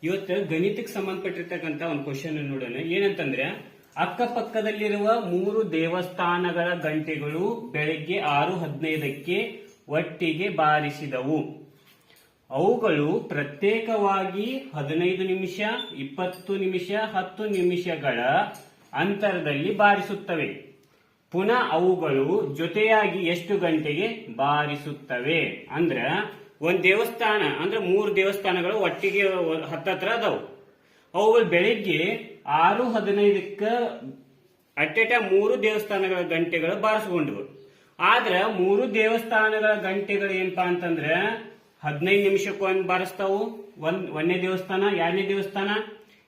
ಇವತ್ತು ಗಣಿತಕ್ಕೆ ಸಂಬಂಧಪಟ್ಟಿರ್ತಕ್ಕಂತ ಒಂದು ಕ್ವಶನ್ ನೋಡೋಣ. ಏನಂತಂದ್ರೆ, ಅಕ್ಕಪಕ್ಕದಲ್ಲಿರುವ 3 ದೇವಸ್ಥಾನಗಳ ಗಂಟೆಗಳು ಬೆಳಗ್ಗೆ 6:15ಕ್ಕೆ ಒಟ್ಟಿಗೆ ಬಾರಿಸಿದವು. ಅವುಗಳು ಪ್ರತ್ಯೇಕವಾಗಿ 15 ನಿಮಿಷ, 20 ನಿಮಿಷ, 10 ನಿಮಿಷಗಳ ಅಂತರದಲ್ಲಿ ಬಾರಿಸುತ್ತವೆ. ಪುನಃ ಅವುಗಳು ಜೊತೆಯಾಗಿ ಎಷ್ಟು ಗಂಟೆಗೆ ಬಾರಿಸುತ್ತವೆ? ಅಂದ್ರ ಒಂದ್ ದೇವಸ್ಥಾನ ಅಂದ್ರೆ 3 ದೇವಸ್ಥಾನಗಳು ಒಟ್ಟಿಗೆ ಹತ್ತತ್ರ ಅದಾವು. ಅವುಗಳು ಬೆಳಿಗ್ಗೆ 6:15ಕ್ಕ ಅಟ್ಟೆಟ 3 ದೇವಸ್ಥಾನಗಳ ಗಂಟೆಗಳು ಬಾರಿಸ್ಕೊಂಡ್ವು. ಆದ್ರ 3 ದೇವಸ್ಥಾನಗಳ ಗಂಟೆಗಳು ಏನಪ್ಪಾ ಅಂತಂದ್ರ 15 ನಿಮಿಷಕ್ಕೊಮ್ಮೆ ಬಾರಿಸ್ತಾವು. ಒಂದನೇ ದೇವಸ್ಥಾನ, 2ನೇ ದೇವಸ್ಥಾನ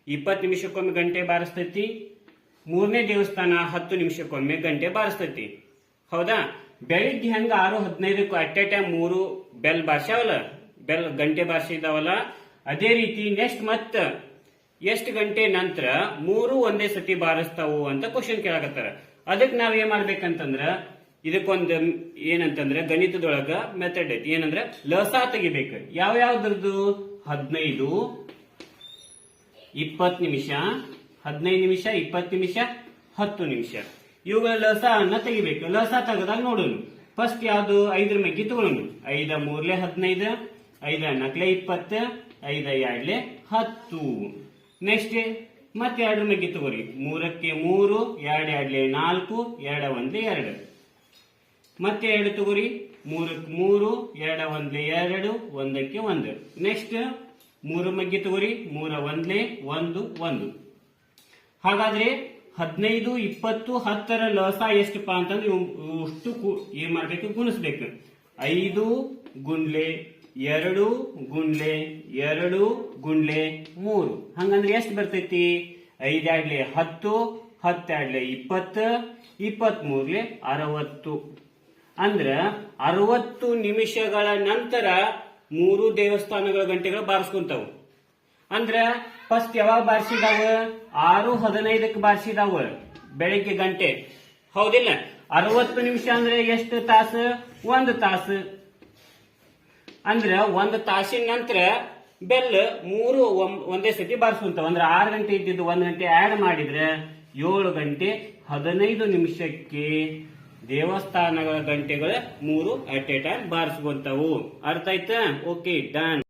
20 ನಿಮಿಷಕ್ಕೊಮ್ಮೆ ಗಂಟೆ ಬಾರಿಸ್ತೈತಿ. 3ನೇ ದೇವಸ್ಥಾನ 10 ನಿಮಿಷಕ್ಕೊಮ್ಮೆ ಗಂಟೆ ಬಾರಿಸ್ತೈತಿ. ಹೌದಾ? ಬೆಳಿಗ್ಗೆ ಹೆಂಗ 6:15ಕ್ಕೂ ಅಟ್ಟೆಟ 3 ಬೆಲ್ ಬಾರ್ಸಾವಲ್ಲ, ಬೆಲ್ ಗಂಟೆ ಬಾರಿಸಿದಾವಲ್ಲ, ಅದೇ ರೀತಿ ನೆಕ್ಸ್ಟ್ ಮತ್ತ ಎಷ್ಟು ಗಂಟೆ ನಂತರ 3 ಒಂದೇ ಸತಿ ಬಾರಿಸ್ತಾವು ಅಂತ ಕ್ವಶನ್ ಕೇಳಕತ್ತಾರ. ಅದಕ್ಕೆ ನಾವ್ ಏನ್ ಮಾಡ್ಬೇಕಂತಂದ್ರ, ಇದಕ್ಕೊಂದು ಏನಂತಂದ್ರೆ ಗಣಿತದೊಳಗ ಮೆಥಡ್ ಐತಿ. ಏನಂದ್ರ ಲಸಾ ತೆಗಿಬೇಕು. ಯಾವ್ಯಾವ್ದ್ರದ್ದು? 15, 20 ನಿಮಿಷ, 15 ನಿಮಿಷ, 20 ನಿಮಿಷ, 10 ನಿಮಿಷ. ಇವುಗಳ ಲಸಾ ಅನ್ನ ತೆಗಿಬೇಕು. ಲಸಾ ತೆಗದಾಗ ನೋಡೋಣ. ಫಸ್ಟ್ ಯಾವ್ದು? 5ರ ಮಗ್ಗಿ ತಗೊಳ್ಳೋಣ. 5 3 15, 5 4 20, 5 2 10. ನೆಕ್ಸ್ಟ್ ಮತ್ತೆ 2ರ ಮಗ್ಗಿ ತಗೋರಿ. 3ಕ್ಕೆ 3, 2 2 4, 2 1 2. ಮತ್ತೆ 2 ತಗೋರಿ. 3ಕ್ಕೆ 3, 2 1 2, 1ಕ್ಕೆ 1. ನೆಕ್ಸ್ಟ್ 3 ಮಗ್ಗಿ ತಗೋರಿ. 3 1 1 1. ಹಾಗಾದ್ರೆ 15, 20, 10ರ ಲಸಾ ಎಷ್ಟಪ್ಪ ಅಂತಂದ್ರೆ ಇಷ್ಟು ಏನ್ ಮಾಡ್ಬೇಕು? ಗುಣಿಸ್ಬೇಕು. 5 ಗುಣ್ಲೆ 2 ಗುಣ್ಲೆ 2 ಗುಣ್ಲೆ 3. ಹಂಗಂದ್ರೆ ಎಷ್ಟು ಬರ್ತೈತಿ? 5 2 10, 10 2 20, 23 60. ಅಂದ್ರ 60 ನಿಮಿಷಗಳ ನಂತರ 3 ದೇವಸ್ಥಾನಗಳ ಗಂಟೆಗಳು ಬಾರಿಸ್ಕೊಂತಾವು. ಅಂದ್ರ ಫಸ್ಟ್ ಯಾವಾಗ ಬಾರಿಸಿದಾವ? 6:15ಕ್ಕೆ ಬಾರಿಸಿದಾವ ಬೆಳಿಗ್ಗೆ ಗಂಟೆ. ಹೌದಿಲ್ಲ? 60 ನಿಮಿಷ ಅಂದ್ರೆ ಎಷ್ಟು ತಾಸು? 1 ತಾಸು. ಅಂದ್ರ 1 ತಾಸಿನ ನಂತರ ಬೆಲ್ 3 ಒಂದೇ ಸತಿ ಬಾರಿಸ್ಕೊಂತಾವ. ಅಂದ್ರೆ 6 ಗಂಟೆ ಇದ್ದಿದ್ದು 1 ಗಂಟೆ ಆಡ್ ಮಾಡಿದ್ರೆ 7 ಗಂಟೆ 15 ನಿಮಿಷಕ್ಕೆ ದೇವಸ್ಥಾನಗಳ ಗಂಟೆಗಳ 3 ಅಟ್ ಎ ಟೈಮ್ ಬಾರಿಸ್ಕೊಂತಾವು. ಅರ್ಥ ಆಯ್ತಾ? Okay, done.